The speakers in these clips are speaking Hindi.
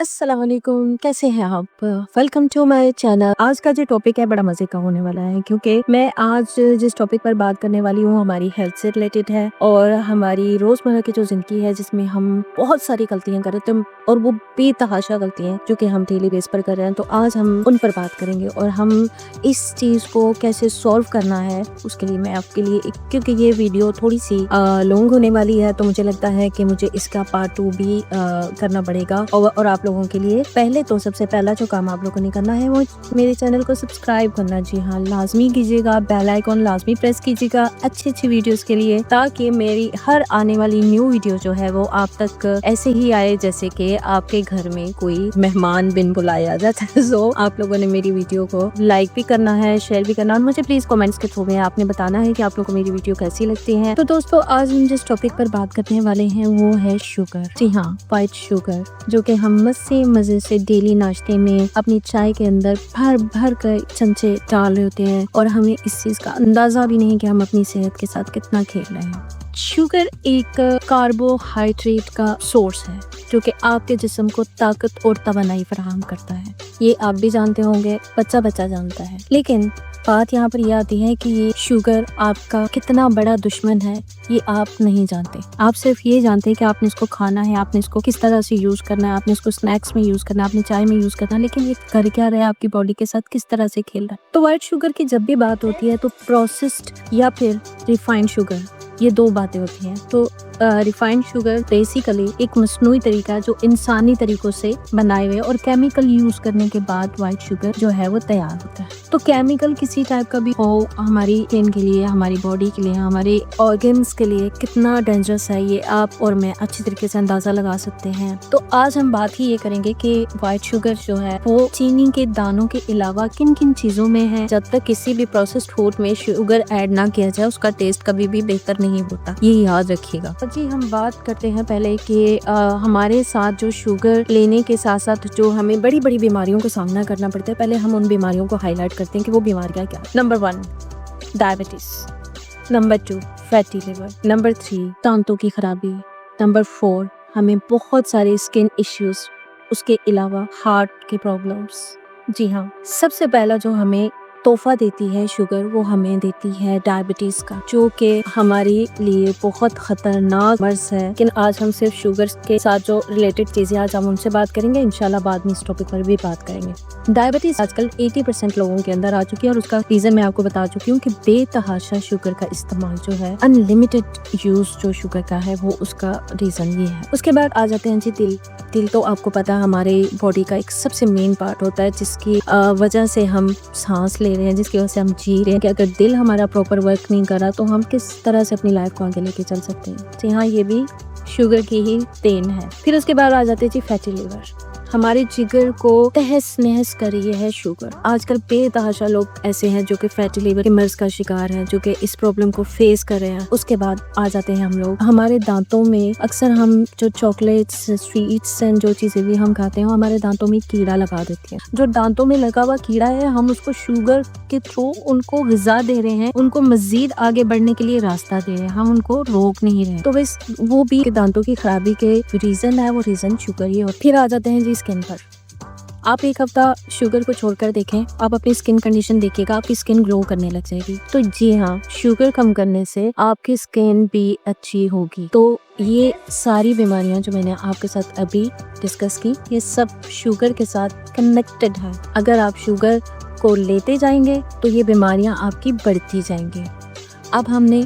अस्सलाम वालेकुम, कैसे हैं आप? Welcome to my channel. आज का जो टॉपिक है बड़ा मज़े का होने वाला है, क्योंकि मैं आज जिस टॉपिक पर बात करने वाली हूँ हमारी हेल्थ से रिलेटेड है और हमारी रोज़मर्रा की जो ज़िंदगी है जिसमें हम बहुत सारी गलतियाँ करते हैं और वो बेतहाशा गलतियाँ जो कि हम डेली बेस पर कर रहे हैं। तो आज हम उन पर बात करेंगे और हम इस चीज़ को कैसे सॉल्व करना है उसके लिए मैं आपके लिए क्योंकि ये वीडियो थोड़ी सी लॉन्ग होने वाली है, तो मुझे लगता है कि मुझे इसका पार्ट 2 भी करना पड़ेगा। और आप लोगों के लिए पहले तो सबसे पहला जो काम आप लोगों ने करना है वो मेरे चैनल को सब्सक्राइब करना। जी हाँ, लाजमी कीजिएगा, बेल आइकॉन लाजमी प्रेस कीजिएगा अच्छी वीडियोस के लिए, ताकि मेरी हर आने वाली न्यू वीडियो जो है वो आप तक ऐसे ही आए जैसे कि आपके घर में कोई मेहमान बिन बुलाए आ जाता है। सो आप लोगों ने मेरी वीडियो को लाइक भी करना है, शेयर भी करना है और मुझे प्लीज कमेंट्स के थ्रू में आपने बताना है कि आप लोगों को मेरी वीडियो कैसी लगती है। तो दोस्तों, आज हम जिस टॉपिक पर बात करने वाले हैं वो है शुगर। जी हाँ, व्हाइट शुगर, जो कि हम मजे से डेली नाश्ते में अपनी चाय के अंदर भर भर कर चमचे डाल रहे होते हैं और हमें इस चीज का अंदाजा भी नहीं कि हम अपनी सेहत के साथ कितना खेल रहे हैं। शुगर एक कार्बोहाइड्रेट का सोर्स है जो कि आपके जिस्म को ताकत और तवानाई फराहम करता है। ये आप भी जानते होंगे, बच्चा बच्चा जानता है। लेकिन बात यहाँ पर यह आती है कि ये शुगर आपका कितना बड़ा दुश्मन है ये आप नहीं जानते। आप सिर्फ ये जानते हैं कि आपने इसको खाना है, आपने इसको किस तरह से यूज करना है, आपने इसको स्नैक्स में यूज करना है, आपने चाय में यूज करना है, लेकिन ये कर क्या रहा है, आपकी बॉडी के साथ किस तरह से खेल रहा है। तो व्हाइट शुगर की जब भी बात होती है तो प्रोसेस्ड या फिर रिफाइंड शुगर, ये दो बातें होती हैं। तो रिफाइंड शुगर बेसिकली एक मसनूई तरीका है जो इंसानी तरीकों से बनाए हुए और केमिकल यूज करने के बाद व्हाइट शुगर जो है वो तैयार होता है। तो केमिकल किसी टाइप का भी हो, हमारी स्किन के लिए, हमारी बॉडी के लिए, हमारे ऑर्गन्स के लिए कितना डेंजरस है ये आप और मैं अच्छी तरीके से अंदाजा लगा सकते हैं। तो आज हम बात ही ये करेंगे कि व्हाइट शुगर जो है वो चीनी के दानों के अलावा किन किन चीजों में है। जब तक किसी भी प्रोसेस्ड फूड में शुगर ऐड ना किया जाए उसका टेस्ट कभी भी बेहतर नहीं होता, ये याद रखिएगा। जी, हम बात करते हैं पहले कि हमारे साथ जो शुगर लेने के साथ साथ जो हमें बड़ी बड़ी बीमारियों का सामना करना पड़ता है, पहले हम उन बीमारियों को हाईलाइट करते हैं कि वो बीमारियां क्या। Number 1 diabetes, number 2 fatty liver, number 3 दांतों की खराबी, नंबर 4 हमें बहुत सारे स्किन इश्यूज, उसके अलावा हार्ट के प्रॉब्लम्स। जी हाँ, सबसे पहला जो हमें तोहफा देती है शुगर वो हमें देती है डायबिटीज का, जो कि हमारे लिए बहुत खतरनाक मर्ज है। लेकिन आज हम सिर्फ शुगर के साथ जो रिलेटेड चीजें आज हम उनसे बात करेंगे, इंशाल्लाह बाद में इस टॉपिक पर भी बात करेंगे। डायबिटीज आजकल 80% लोगों के अंदर आ चुकी है और उसका रीजन मैं आपको बता चुकी हूँ कि बेतहाशा शुगर का इस्तेमाल जो है, अनलिमिटेड यूज जो शुगर का है, वो उसका रीजन ये है। उसके बाद आ जाते हैं जी दिल। दिल तो आपको पता है हमारे बॉडी का एक सबसे मेन पार्ट होता है जिसकी वजह से हम सांस ले रहे हैं, जिसकी वजह से हम जी रहे हैं। कि अगर दिल हमारा प्रॉपर वर्क नहीं कर रहा तो हम किस तरह से अपनी लाइफ को आगे लेके चल सकते हैं। जी हाँ, ये भी शुगर की ही देन है। फिर उसके बाद आ जाते हैं जी फैटी लिवर। हमारे जिगर को तहस नहस कर रही है शुगर। आजकल बेतहाशा लोग ऐसे हैं जो कि फैटी लिवर के मर्ज का शिकार हैं, जो कि इस प्रॉब्लम को फेस कर रहे हैं। उसके बाद आ जाते हैं हम लोग हमारे दांतों में। अक्सर हम जो चॉकलेट्स, स्वीट्स एंड जो चीजें भी हम खाते हैं हमारे दांतों में कीड़ा लगा देती है। जो दांतों में लगा हुआ कीड़ा है, हम उसको शुगर के थ्रू उनको ग़िज़ा दे रहे हैं, उनको मजीद आगे बढ़ने के लिए रास्ता दे रहे हैं, हम उनको रोक नहीं रहे। तो बस वो भी दांतों की खराबी के रीजन है, वो रीजन शुगर ही। और फिर आ जाते हैं जी स्किन पर। आप एक हफ्ता शुगर को छोड़कर देखें, आप अपनी स्किन कंडीशन देखिएगा, आपकी स्किन ग्लो करने लग जाएगी। तो जी हाँ, शुगर कम करने से आपकी स्किन भी अच्छी होगी। तो ये सारी बीमारियां जो मैंने आपके साथ अभी डिस्कस की, ये सब शुगर के साथ कनेक्टेड है। अगर आप शुगर को लेते जाएंगे तो ये बीमारियां आपकी बढ़ती जाएंगी। अब हमने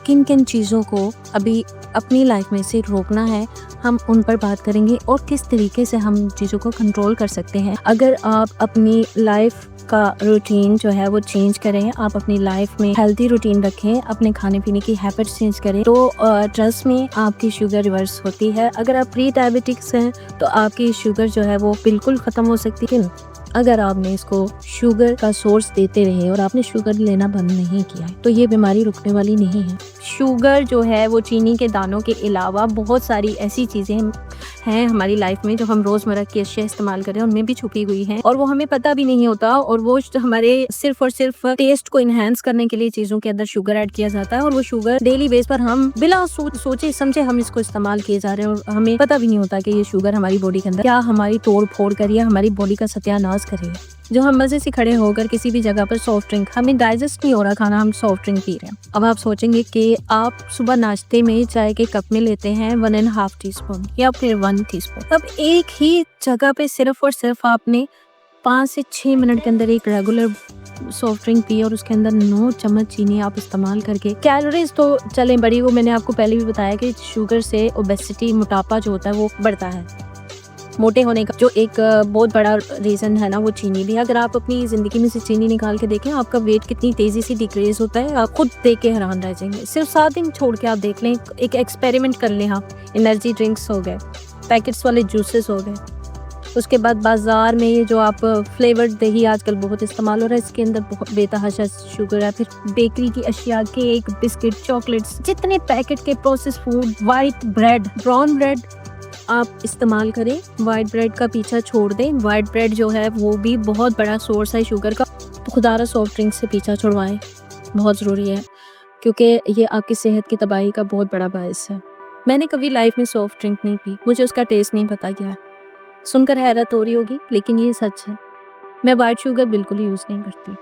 किन किन चीज़ों को अभी अपनी लाइफ में से रोकना है, हम उन पर बात करेंगे और किस तरीके से हम चीज़ों को कंट्रोल कर सकते हैं। अगर आप अपनी लाइफ का रूटीन जो है वो चेंज करें, आप अपनी लाइफ में हेल्दी रूटीन रखें, अपने खाने पीने की हैबिट्स चेंज करें, तो ट्रस्ट में आपकी शुगर रिवर्स होती है। अगर आप प्री डायबिटिक्स हैं तो आपकी शुगर जो है वो बिल्कुल ख़त्म हो सकती है। अगर आपने इसको शुगर का सोर्स देते रहे और आपने शुगर लेना बंद नहीं किया तो ये बीमारी रुकने वाली नहीं है। शुगर जो है वो चीनी के दानों के अलावा बहुत सारी ऐसी चीज़ें हैं हमारी लाइफ में, जो हम रोजमर्रा की अशिया इस्तेमाल कर रहे हैं, उनमें भी छुपी हुई हैं और वो हमें पता भी नहीं होता। और वो हमारे सिर्फ और सिर्फ टेस्ट को इनहेंस करने के लिए चीजों के अंदर शुगर ऐड किया जाता है, और वो शुगर डेली बेस पर हम बिना सोचे समझे हम इसको इस्तेमाल किए जा रहे हैं, और हमें पता भी नहीं होता कि ये शुगर हमारी बॉडी के अंदर क्या हमारी तोड़ फोड़ करिए, हमारी बॉडी का सत्यानाश करिए। जो हम मजे से खड़े होकर किसी भी जगह पर सॉफ्ट ड्रिंक, हमें डाइजेस्ट नहीं हो रहा खाना, हम सॉफ्ट ड्रिंक पी रहे हैं। अब आप सोचेंगे कि आप सुबह नाश्ते में चाय के कप में लेते हैं 1.5 टीस्पून या फिर 1 टीस्पून। अब एक ही जगह पे सिर्फ और सिर्फ आपने 5 से 6 मिनट के अंदर एक रेगुलर सॉफ्ट ड्रिंक पी और उसके अंदर 9 चम्मच चीनी आप इस्तेमाल करके, कैलोरीज तो चलें बड़ी, वो मैंने आपको पहले भी बताया कि शुगर से ओबेसिटी, मोटापा जो होता है वो बढ़ता है। मोटे होने का जो एक बहुत बड़ा रीज़न है ना, वो चीनी भी। अगर आप अपनी ज़िंदगी में से चीनी निकाल के देखें, आपका वेट कितनी तेज़ी से डिक्रीज होता है, आप खुद देख के हैरान रह जाएंगे। सिर्फ 7 दिन छोड़ के आप देख लें, एक एक्सपेरिमेंट कर लें। हाँ, एनर्जी ड्रिंक्स हो गए, पैकेट्स वाले जूसेस हो गए, उसके बाद बाजार में ये जो आप फ्लेवर्ड दही आजकल बहुत इस्तेमाल हो रहा है, इसके अंदर बहुत बेतहाशा शुगर है। फिर बेकरी की अशिया, केक, बिस्किट, चॉकलेट्स, जितने पैकेट के process food, white bread, brown bread आप इस्तेमाल करें, वाइट ब्रेड का पीछा छोड़ दें। वाइट ब्रेड जो है वो भी बहुत बड़ा सोर्स है शुगर का। तो खुदारा सॉफ्ट ड्रिंक से पीछा छुड़वाएं, बहुत ज़रूरी है, क्योंकि ये आपकी सेहत की तबाही का बहुत बड़ा बायस है। मैंने कभी लाइफ में सॉफ्ट ड्रिंक नहीं पी, मुझे उसका टेस्ट नहीं पता क्या है। सुनकर हैरत हो रही होगी, लेकिन ये सच है। मैं वाइट शुगर बिल्कुल यूज़ नहीं करती।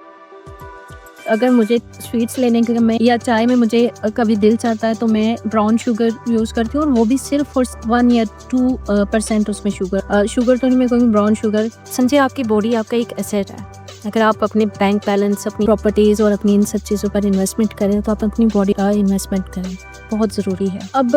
अगर मुझे स्वीट्स लेने के मैं या चाय में मुझे कभी दिल चाहता है तो मैं ब्राउन शुगर यूज़ करती हूँ, और वो भी सिर्फ 1 या 2% उसमें शुगर तो नहीं, मैं कहूँगी ब्राउन शुगर। समझे, आपकी बॉडी आपका एक एसेट है। अगर आप अपने बैंक बैलेंस, अपनी प्रॉपर्टीज़ और अपनी इन सब चीज़ों पर इन्वेस्टमेंट करें, तो आप अपनी बॉडी का इन्वेस्टमेंट करें, बहुत ज़रूरी है। अब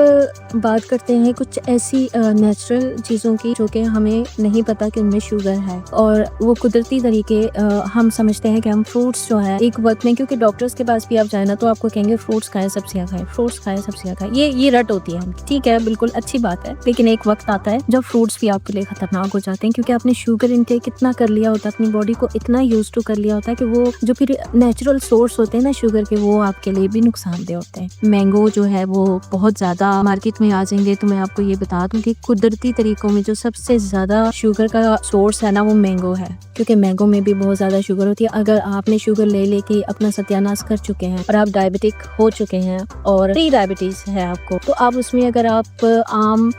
बात करते हैं कुछ ऐसी नेचुरल चीज़ों की जो कि हमें नहीं पता कि उनमें शुगर है, और वो कुदरती तरीके हम समझते हैं कि हम फ्रूट्स जो है एक वक्त में, क्योंकि डॉक्टर्स के पास भी आप जाए ना तो आपको कहेंगे फ्रूट्स खाएं, सब्जियां खाएं, फ्रूट्स खाएं, सब्जियां खाएं। ये रट होती है, ठीक है, बिल्कुल अच्छी बात है, लेकिन एक वक्त आता है जब फ्रूट्स भी आपके लिए खतरनाक हो जाते हैं, क्योंकि आपने शुगर इनटेक इतना कर लिया होता है, अपनी बॉडी को इतना यूज टू कर लिया होता है कि वो जो फिर नेचुरल सोर्स होते हैं ना शुगर के, वो आपके लिए भी नुकसानदेह होते हैं। मैंगो जो है वो बहुत ज्यादा मार्केट में आ जाएंगे, तो मैं आपको ये बता दूं कि कुदरती तरीकों में जो सबसे ज्यादा शुगर का सोर्स है ना, वो मैंगो है, क्योंकि मैंगो में भी बहुत ज्यादा शुगर होती है। अगर आपने शुगर ले लेके अपना सत्यानाश कर चुके हैं और आप डायबिटिक हो चुके हैं और प्री डायबिटीज है आपको, तो आप उसमें अगर आप आम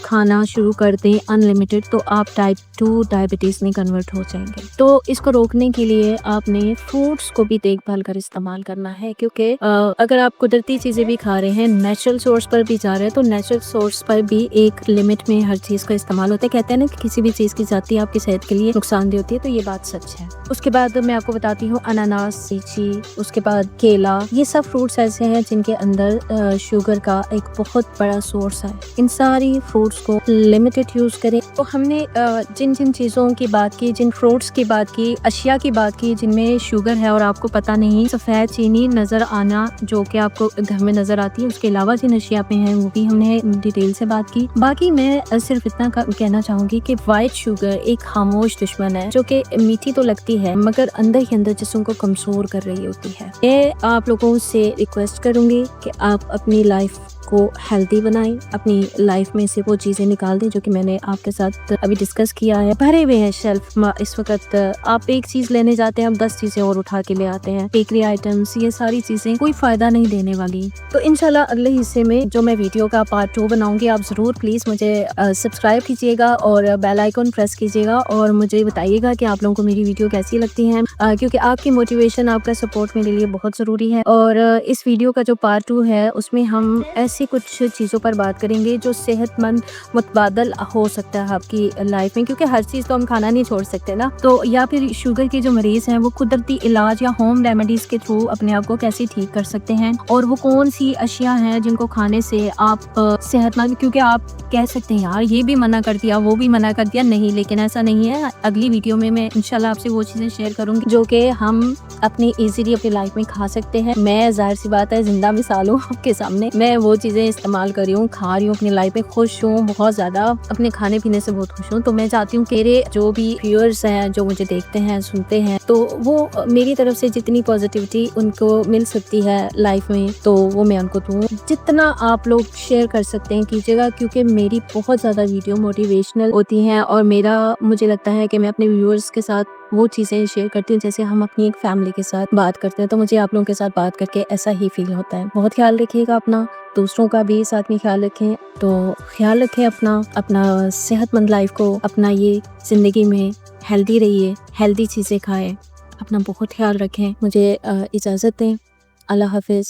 खाना शुरू कर दें अनलिमिटेड, तो आप टाइप 2 डायबिटीज में कन्वर्ट हो जाएंगे। तो इसको रोकने के लिए आपने फ्रूट्स को भी देखभाल कर इस्तेमाल करना है, क्योंकि अगर आप कुदरती चीजें भी खा रहे हैं, नेचुरल सोर्स पर भी जा रहे हैं, तो नेचुरल सोर्स पर भी एक लिमिट में हर चीज का इस्तेमाल होता है। कहते हैं ना कि किसी भी चीज की जाती आपकी सेहत के लिए नुकसानदेह होती है, तो ये बात सच है। उसके बाद मैं आपको बताती हूँ अनानास, लीची, उसके बाद केला, ये सब फ्रूट्स ऐसे हैं जिनके अंदर शुगर का एक बहुत बड़ा सोर्स है। इन सारी फ्रूट्स को लिमिटेड यूज करें। तो हमने जिन जिन चीज़ों की बात की, जिन फ्रूट्स की बात की, अशिया की बात की जिनमें शुगर है और आपको पता नहीं, सफ़ेद चीनी नज़र आना जो कि आपको घर में नज़र आती है, उसके अलावा जिन अशिया पे हैं वो भी हमने डिटेल से बात की। बाकी मैं सिर्फ इतना कहना चाहूँगी कि वाइट शुगर एक खामोश दुश्मन है, जो कि मीठी तो लगती है मगर अंदर ही अंदर जिस्म को कमज़ोर कर रही होती है। ये आप लोगों से रिक्वेस्ट करूँगी कि आप अपनी लाइफ को हेल्दी बनाएं, अपनी लाइफ में से वो चीज़ें निकाल दें जो कि मैंने आपके साथ अभी डिस्कस किया है। भरे हुए हैं शेल्फ इस वक्त, आप एक चीज़ लेने जाते हैं, हम 10 चीज़ें और उठा के ले आते हैं। बेकरी आइटम्स, ये सारी चीज़ें कोई फ़ायदा नहीं देने वाली। तो इंशाल्लाह अगले हिस्से में जो मैं वीडियो का पार्ट 2 बनाऊंगी, आप ज़रूर प्लीज़ मुझे सब्सक्राइब कीजिएगा और बेल आइकन प्रेस कीजिएगा और मुझे बताइएगा कि आप लोगों को मेरी वीडियो कैसी लगती हैं, क्योंकि आपकी मोटिवेशन, आपका सपोर्ट मेरे लिए बहुत ज़रूरी है। और इस वीडियो का जो पार्ट 2 है उसमें हम ऐसी कुछ चीज़ों पर बात करेंगे जो सेहतमंद मुतबादल हो सकता है आपकी लाइफ में, क्योंकि हर चीज़ तो हम खाना नहीं छोड़ सकते ना। तो या फिर शुगर के जो मरीज़ हैं वो कुदरती इलाज या होम रेमेडीज़ के थ्रू अपने आप को कैसे ठीक कर सकते हैं, और वो कौन सी अशिया हैं जिनको खाने से आप सेहतमंद, क्योंकि आप कह सकते हैं यार ये भी मना कर दिया, वो भी मना कर दिया, नहीं, लेकिन ऐसा नहीं है। अगली वीडियो में मैं इंशाल्लाह आपसे वो चीज़ें शेयर करूँगी जो कि हम अपनी ईजीली अपनी लाइफ में खा सकते हैं। मैं जाहिर सी बात है जिंदा मिसाल हूँ आपके सामने, मैं वो चीज़ें इस्तेमाल कर रही हूँ, खा रही हूँ, अपनी लाइफ में खुश हूँ, बहुत ज़्यादा अपने खाने पीने से बहुत खुश हूँ। तो मैं चाहती हूँ कि मेरे जो भी व्यूअर्स हैं, जो मुझे देखते हैं, सुनते हैं, तो वो मेरी तरफ से जितनी पॉजिटिविटी उनको मिल सकती है लाइफ में, तो वो मैं उनको दूँ। जितना आप लोग शेयर कर सकते हैं कीजिएगा, क्योंकि मेरी बहुत ज़्यादा वीडियो मोटिवेशनल होती हैं और मुझे लगता है कि मैं अपने व्यूअर्स के साथ वो चीज़ें शेयर करती हूँ जैसे हम अपनी एक फैमिली के साथ बात करते हैं। तो मुझे आप लोगों के साथ बात करके ऐसा ही फील होता है। बहुत ख्याल रखिएगा अपना, दूसरों का भी साथ में ख्याल रखें। तो ख्याल रखें अपना सेहतमंद लाइफ को अपना, ये ज़िंदगी में हेल्दी रहिए, हेल्दी चीज़ें खाएँ, अपना बहुत ख्याल रखें। मुझे इजाज़त दें। अल्लाह हाफ़िज़।